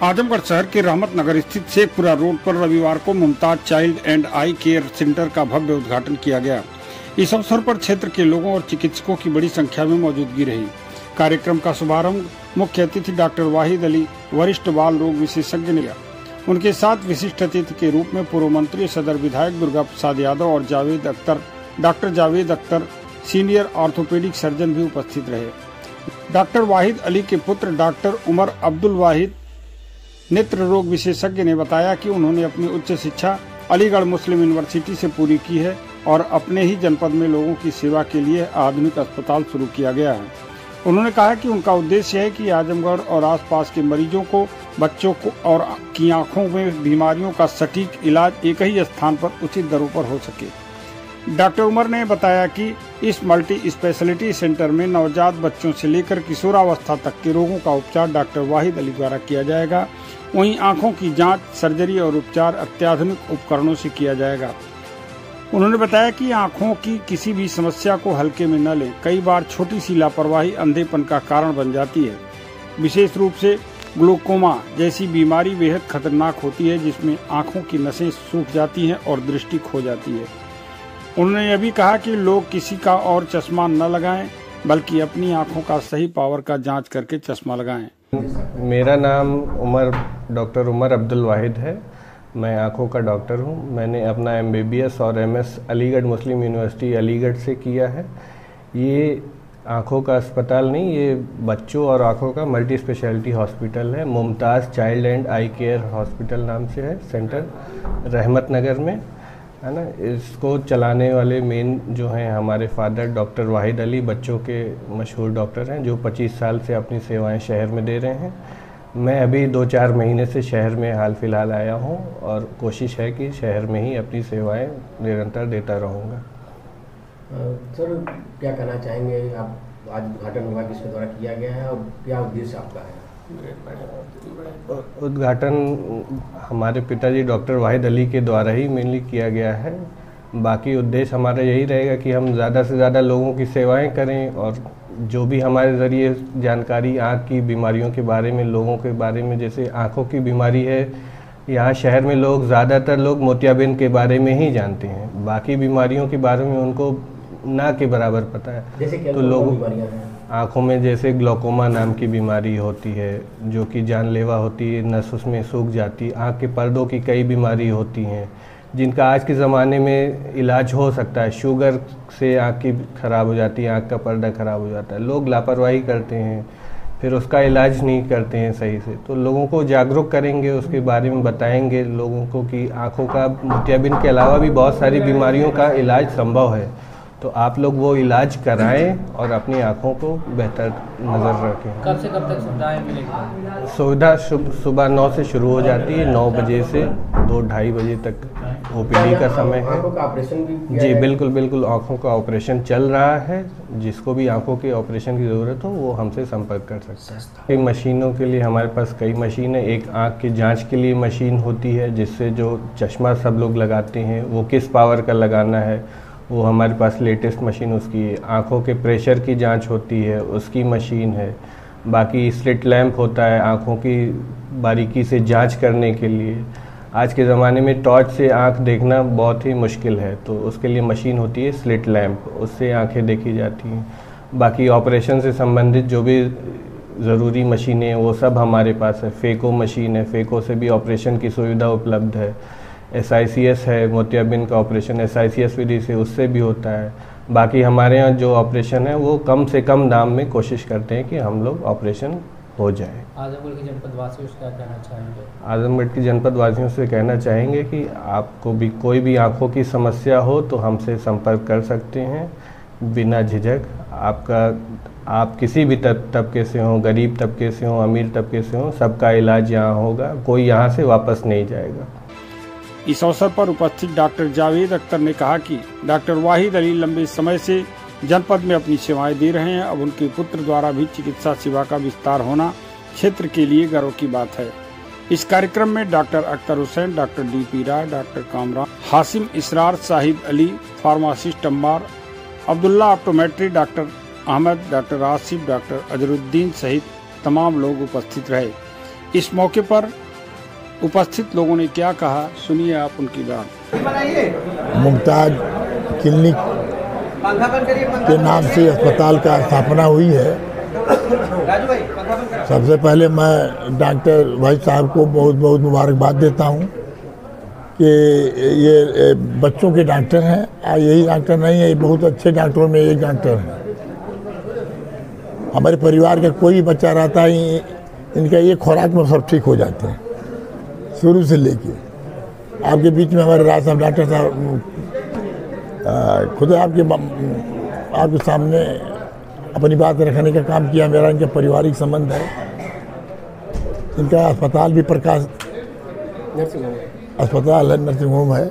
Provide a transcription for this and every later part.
आजमगढ़ शहर के रहमत नगर स्थित शेखपुरा रोड पर रविवार को Mumtaz child and I care centre का भव्य उद्घाटन किया गया। इस अवसर पर क्षेत्र के लोगों और चिकित्सकों की बड़ी संख्या में मौजूदगी रही। कार्यक्रम का शुभारंभ मुख्य अतिथि डॉक्टर वाहिद अली, वरिष्ठ बाल रोग विशेषज्ञ ने किया। उनके साथ विशिष्ट अतिथि के रूप में पूर्व मंत्री सदर विधायक दुर्गा प्रसाद यादव और doctor Javed Akhtar, senior orthopaedic surgeon भी उपस्थित रहे। डॉक्टर वाहिद अली के पुत्र डॉक्टर उमर अब्दुल वाहिद नेत्र रोग विशेषज्ञ ने बताया कि उन्होंने अपनी उच्च शिक्षा अलीगढ़ मुस्लिम यूनिवर्सिटी से पूरी की है और अपने ही जनपद में लोगों की सेवा के लिए आधुनिक अस्पताल शुरू किया गया है। उन्होंने कहा कि उनका उद्देश्य है कि आजमगढ़ और आसपास के मरीजों को, बच्चों को और की आंखों में बीमारियों का सटीक इलाज एक ही स्थान पर उचित दरों पर हो सके। डॉक्टर उमर ने बताया कि इस मल्टी स्पेशलिटी सेंटर में नवजात बच्चों से लेकर किशोरावस्था तक के रोगों का उपचार डॉक्टर वाहिद अली द्वारा किया जाएगा। वहीं आंखों की जांच, सर्जरी और उपचार अत्याधुनिक उपकरणों से किया जाएगा। उन्होंने बताया कि आंखों की किसी भी समस्या को हल्के में न लें। कई बार छोटी सी लापरवाही अंधेपन का कारण बन जाती है। विशेष रूप से ग्लूकोमा जैसी बीमारी बेहद खतरनाक होती है, जिसमें आंखों की नसें सूख जाती हैं और दृष्टि खो जाती है। उन्होंने यह भी कहा कि लोग किसी का और चश्मा न लगाएं, बल्कि अपनी आंखों का सही पावर का जांच करके चश्मा लगाएं। मेरा नाम डॉक्टर उमर अब्दुल वाहिद है। मैं आँखों का डॉक्टर हूँ। मैंने अपना MBBS और MS अलीगढ़ मुस्लिम यूनिवर्सिटी अलीगढ़ से किया है। ये आँखों का अस्पताल नहीं, ये बच्चों और आँखों का मल्टी स्पेशलिटी हॉस्पिटल है। Mumtaz child and I care hospital नाम से है सेंटर, रहमत नगर में, है ना। इसको चलाने वाले मेन जो हैं हमारे फादर डॉक्टर वाहिद अली, बच्चों के मशहूर डॉक्टर हैं, जो 25 साल से अपनी सेवाएं शहर में दे रहे हैं। मैं अभी 2-4 महीने से शहर में हाल फिलहाल आया हूं और कोशिश है कि शहर में ही अपनी सेवाएं निरंतर देता रहूँगा। सर, क्या कहना चाहेंगे आप? आज उद्घाटन हुआ, किसके द्वारा किया गया है और क्या उद्देश्य आपका है? उद्घाटन हमारे पिताजी डॉक्टर वाहिद अली के द्वारा ही मेनली किया गया है। बाकी उद्देश्य हमारा यही रहेगा कि हम ज़्यादा से ज़्यादा लोगों की सेवाएं करें और जो भी हमारे ज़रिए जानकारी आँख की बीमारियों के बारे में, लोगों के बारे में, जैसे आँखों की बीमारी है, यहाँ शहर में ज़्यादातर लोग मोतियाबिंद के बारे में ही जानते हैं। बाकी बीमारियों के बारे में उनको ना के बराबर पता है। जैसे तो लोग आँखों में जैसे ग्लूकोमा नाम की बीमारी होती है, जो कि जानलेवा होती है, नस उसमें सूख जाती है। आँख के पर्दों की कई बीमारी होती हैं जिनका आज के ज़माने में इलाज हो सकता है। शुगर से आँख की ख़राब हो जाती है, आँख का पर्दा ख़राब हो जाता है। लोग लापरवाही करते हैं, फिर उसका इलाज नहीं करते हैं सही से। तो लोगों को जागरूक करेंगे, उसके बारे में बताएंगे लोगों को कि आँखों का, मोतियाबिंद के अलावा भी बहुत सारी बीमारियों का इलाज संभव है। तो आप लोग वो इलाज कराएं और अपनी आँखों को बेहतर नज़र रखें। कब से कब तक सुविधाएं मिलेगी? सुविधा सुबह 9 से शुरू हो जाती है, 9 बजे से 2-2:30 बजे तक OPD का समय है। आँखों का ऑपरेशन भी जी बिल्कुल आँखों का ऑपरेशन चल रहा है। जिसको भी आँखों के ऑपरेशन की ज़रूरत हो वो हमसे संपर्क कर सकता है। कई मशीनों के लिए हमारे पास कई मशीन है। एक आँख की जांच के लिए मशीन होती है, जिससे जो चश्मा सब लोग लगाते हैं वो किस पावर का लगाना है, वो हमारे पास लेटेस्ट मशीन उसकी है। आँखों के प्रेशर की जांच होती है, उसकी मशीन है। बाकी स्लिट लैंप होता है आँखों की बारीकी से जांच करने के लिए। आज के ज़माने में टॉर्च से आँख देखना बहुत ही मुश्किल है, तो उसके लिए मशीन होती है स्लिट लैंप, उससे आँखें देखी जाती हैं। बाकी ऑपरेशन से संबंधित जो भी ज़रूरी मशीनें हैं वो सब हमारे पास है। फेको मशीन है, फेको से भी ऑपरेशन की सुविधा उपलब्ध है। SICS है, मोतियाबिंद का ऑपरेशन SICS विधि से, उससे भी होता है। बाकी हमारे यहाँ जो ऑपरेशन है वो कम से कम दाम में कोशिश करते हैं कि हम लोग ऑपरेशन हो जाए। आजमगढ़ के जनपद वासियों से क्या कहना चाहेंगे? आजमगढ़ के जनपद वासियों से कहना चाहेंगे कि आपको भी कोई भी आँखों की समस्या हो तो हमसे संपर्क कर सकते हैं बिना झिझक। आप किसी भी तबके से हों, गरीब तबके से हों, अमीर तबके से हों, सबका इलाज यहाँ होगा। कोई यहाँ से वापस नहीं जाएगा। इस अवसर पर उपस्थित डॉक्टर जावेद अख्तर ने कहा कि डॉक्टर वाहिद अली लंबे समय से जनपद में अपनी सेवाएं दे रहे हैं। अब उनके पुत्र द्वारा भी चिकित्सा सेवा का विस्तार होना क्षेत्र के लिए गर्व की बात है। इस कार्यक्रम में doctor Akhtar Hussain, doctor DP Rai, doctor Kamran, Hashim Israr, Shahid Ali, pharmacist Ambar, Abdullah optometry, doctor Ahmad, doctor Asif, doctor Azharuddin सहित तमाम लोग उपस्थित रहे। इस मौके पर उपस्थित लोगों ने क्या कहा, सुनिए आप उनकी बात। मुमताज क्लिनिक के नाम से अस्पताल का स्थापना हुई है। सबसे पहले मैं डॉक्टर भाई साहब को बहुत बहुत मुबारकबाद देता हूँ कि ये बच्चों के डॉक्टर हैं। यही डॉक्टर नहीं है, ये बहुत अच्छे डॉक्टरों में एक डॉक्टर हैं। हमारे परिवार का कोई भी बच्चा रहता है, इनका ये खुराक में सब ठीक हो जाते हैं शुरू से लेके। आपके बीच में हमारे राज साहब डॉक्टर साहब खुद आपके सामने अपनी बात रखने का काम किया। मेरा इनका पारिवारिक संबंध है। इनका अस्पताल भी प्रकाश अस्पताल है, नर्सिंग होम है।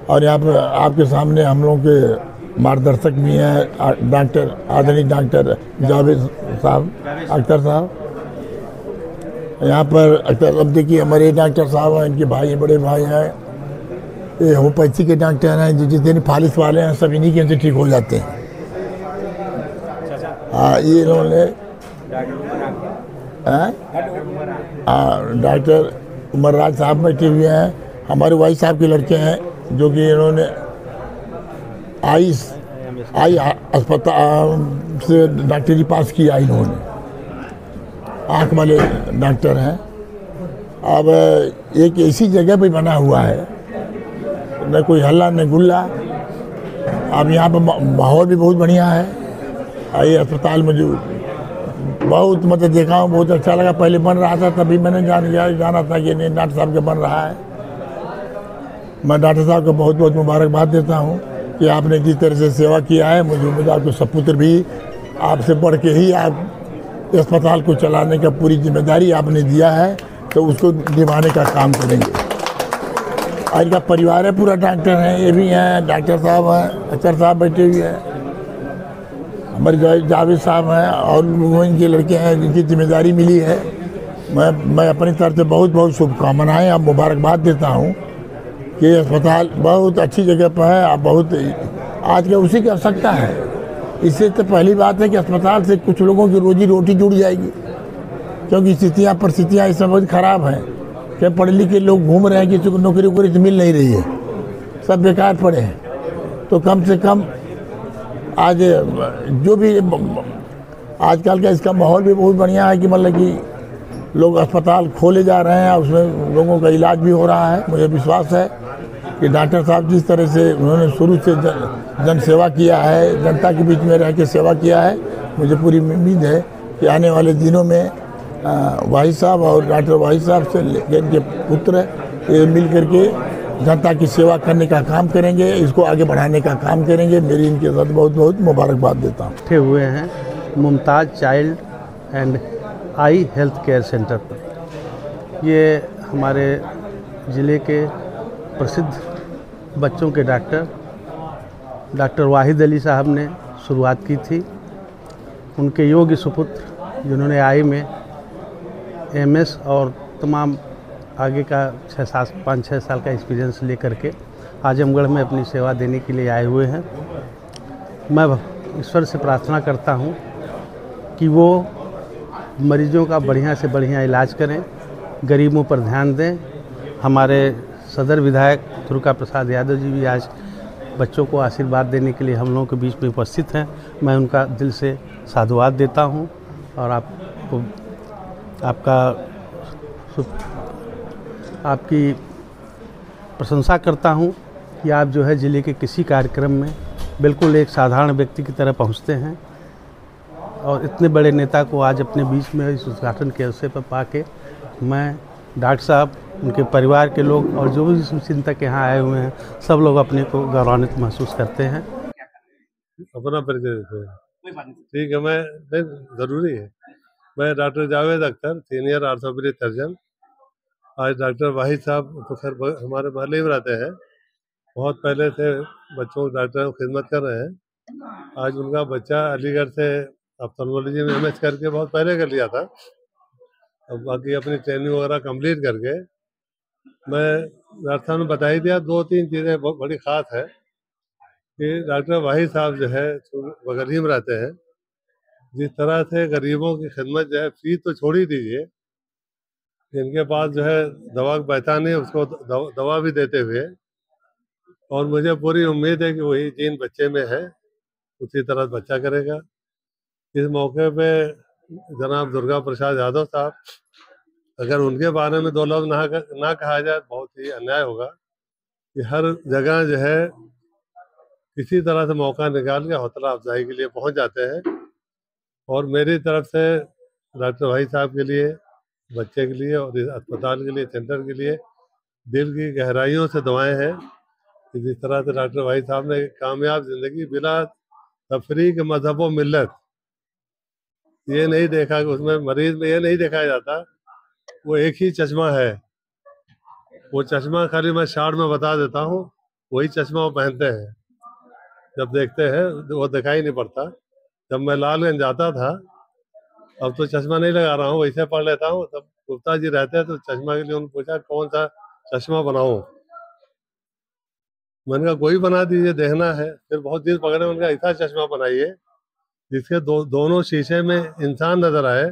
और यहाँ पर आपके सामने हम लोगों के मार्गदर्शक भी हैं, डॉक्टर आदरणीय डॉक्टर जावेद साहब, अख्तर साहब। यहाँ पर अख्तर, अब देखिए हमारे डॉक्टर साहब हैं, इनके भाई बड़े भाई हैं, ये होम्योपैथी के डॉक्टर हैं। जितने फालिस वाले हैं सब इन्हीं के से ठीक हो जाते हैं। हाँ, ये इन्होंने डॉक्टर उमरराज साहब बैठे हुए हैं, हमारे भाई साहब के लड़के हैं, जो कि इन्होंने आई अस्पताल से डॉक्टरी पास किया। इन्होंने आँख वाले डॉक्टर हैं। अब एक ऐसी जगह पे बना हुआ है, न कोई हल्ला न गुल्ला। अब यहाँ पर माहौल भी बहुत बढ़िया है। ये अस्पताल में जो बहुत मतलब देखा हूँ, बहुत अच्छा लगा। पहले बन रहा था तभी मैंने जाना था कि नहीं, डॉक्टर साहब का बन रहा है। मैं डॉक्टर साहब को बहुत बहुत मुबारकबाद देता हूँ कि आपने जिस तरह से सेवा किया है। मुझे उम्मीद आपके सपुत्र भी आपसे बढ़ के ही आप अस्पताल को चलाने का पूरी जिम्मेदारी आपने दिया है, तो उसको निभाने का काम करेंगे। और इनका परिवार है, पूरा डॉक्टर हैं, ये भी हैं, डॉक्टर साहब हैं, अख्तर साहब बैठे हुए हैं, हमारे जावेद साहब हैं, और लोगों इनके लड़के हैं जिनकी जिम्मेदारी मिली है। मैं अपनी तरफ से बहुत बहुत शुभकामनाएँ और मुबारकबाद देता हूँ कि अस्पताल बहुत अच्छी जगह पर है। आप बहुत आज के उसी की आवश्यकता है। इससे तो पहली बात है कि अस्पताल से कुछ लोगों की रोजी रोटी जुड़ जाएगी, क्योंकि परिस्थितियाँ इस समय बहुत ख़राब हैं। क्या पढ़े लिखे लोग घूम रहे हैं, किसी को नौकरी वोकरी तो मिल नहीं रही है, सब बेकार पड़े हैं। तो कम से कम आज जो भी आजकल का इसका माहौल भी बहुत बढ़िया है कि मतलब कि लोग अस्पताल खोले जा रहे हैं, उसमें लोगों का इलाज भी हो रहा है। मुझे विश्वास है कि डॉक्टर साहब जिस तरह से उन्होंने शुरू से जन सेवा किया है, जनता के बीच में रह के सेवा किया है, मुझे पूरी उम्मीद है कि आने वाले दिनों में भाई साहब और डॉक्टर भाई साहब से लेकर इनके पुत्र ये मिल करके जनता की सेवा करने का काम करेंगे, इसको आगे बढ़ाने का काम करेंगे। मेरी इनके साथ बहुत बहुत मुबारकबाद देता हूँ। बैठे हुए हैं Mumtaz child and I health care centre पर। ये हमारे ज़िले के प्रसिद्ध बच्चों के डॉक्टर वाहिद अली साहब ने शुरुआत की थी। उनके योग्य सुपुत्र जिन्होंने आई में एमएस और तमाम आगे का 5-6 साल का एक्सपीरियंस लेकर के आजमगढ़ में अपनी सेवा देने के लिए आए हुए हैं। मैं ईश्वर से प्रार्थना करता हूं कि वो मरीजों का बढ़िया से बढ़िया इलाज करें, गरीबों पर ध्यान दें। हमारे सदर विधायक दुर्गा प्रसाद यादव जी भी आज बच्चों को आशीर्वाद देने के लिए हम लोगों के बीच में उपस्थित हैं। मैं उनका दिल से साधुवाद देता हूं और आपकी प्रशंसा करता हूं कि आप जो है ज़िले के किसी कार्यक्रम में बिल्कुल एक साधारण व्यक्ति की तरह पहुंचते हैं और इतने बड़े नेता को आज अपने बीच में इस उद्घाटन के अवसर पर पाके मैं डॉक्टर साहब, उनके परिवार के लोग और जो भी शुभचिंतक यहाँ आए हुए हैं, सब लोग अपने को गौरवान्वित महसूस करते हैं। अपना परिचय देते हैं। ठीक है, मैं ज़रूरी है। मैं doctor Javed Akhtar, senior orthopaedic surgeon. आज डॉक्टर वाहिद साहब तो खैर हमारे महल्ले में रहते हैं, बहुत पहले से बच्चों डॉक्टर को खिदमत कर रहे हैं। आज उनका बच्चा अलीगढ़ से ऑप्थेल्मोलॉजी में एमएस करके बहुत पहले कर लिया था। अब बाकी अपनी ट्रेनिंग वगैरह कंप्लीट करके मैं डॉक्टर साहब ने बता ही दिया। 2-3 चीज़ें बहुत बड़ी ख़ास है कि डॉक्टर वाहिद साहब जो है बगल ही में रहते हैं जिस तरह से गरीबों की खिदमत जो है, फीस तो छोड़ ही दीजिए, जिनके पास जो है दवा का पैसा नहीं उसको दवा भी देते हुए, और मुझे पूरी उम्मीद है कि वही जीन बच्चे में है उसी तरह बच्चा करेगा। इस मौके पे जनाब दुर्गा प्रसाद यादव साहब, अगर उनके बारे में दो लफ्ज ना कहा जाए बहुत ही अन्याय होगा कि हर जगह जो है किसी तरह से मौका निकाल के हौसला अफजाई के लिए पहुंच जाते हैं। और मेरी तरफ से डॉक्टर भाई साहब के लिए, बच्चे के लिए और इस अस्पताल के लिए, सेंटर के लिए दिल की गहराइयों से दुआएं हैं कि जिस तरह से डॉक्टर भाई साहब ने एक कामयाब जिंदगी बिना तफरीक मजहब व मिल्लत, ये नहीं देखा कि उसमें मरीज में ये नहीं देखा जाता वो एक ही चश्मा है, वो चश्मा खाली मैं शार्ट में बता देता हूँ, वही चश्मा वो पहनते हैं, जब देखते हैं वो दिखाई नहीं पड़ता। जब मैं लालगंज जाता था, अब तो चश्मा नहीं लगा रहा हूँ, वैसे पढ़ लेता हूँ, तब गुप्ता जी रहते हैं तो चश्मा के लिए उन्होंने पूछा कौन सा चश्मा बनाऊं, मैंने कहा कोई बना दीजिए, देखना है। फिर बहुत दिन पकड़े, उनका ऐसा चश्मा बनाइए जिसके दोनों शीशे में इंसान नजर आए,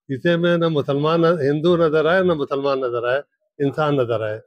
शीशे में न मुसलमान हिंदू नजर आए न मुसलमान नजर आए, इंसान नजर आए।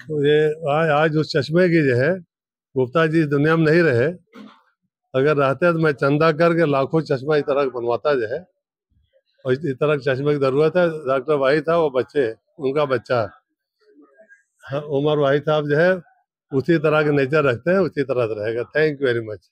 तो ये आज उस चश्मे की जो है, गुप्ता जी दुनिया में नहीं रहे, अगर रहते तो मैं चंदा करके लाखों चश्मा इस तरह का बनवाता जो है, और इस तरह के चश्मे की जरूरत है। डॉक्टर भाई था वो बच्चे, उनका बच्चा उमर भाई साहब जो है उसी तरह के नेचर रखते हैं, उसी तरह से रहेगा। Thank you very much.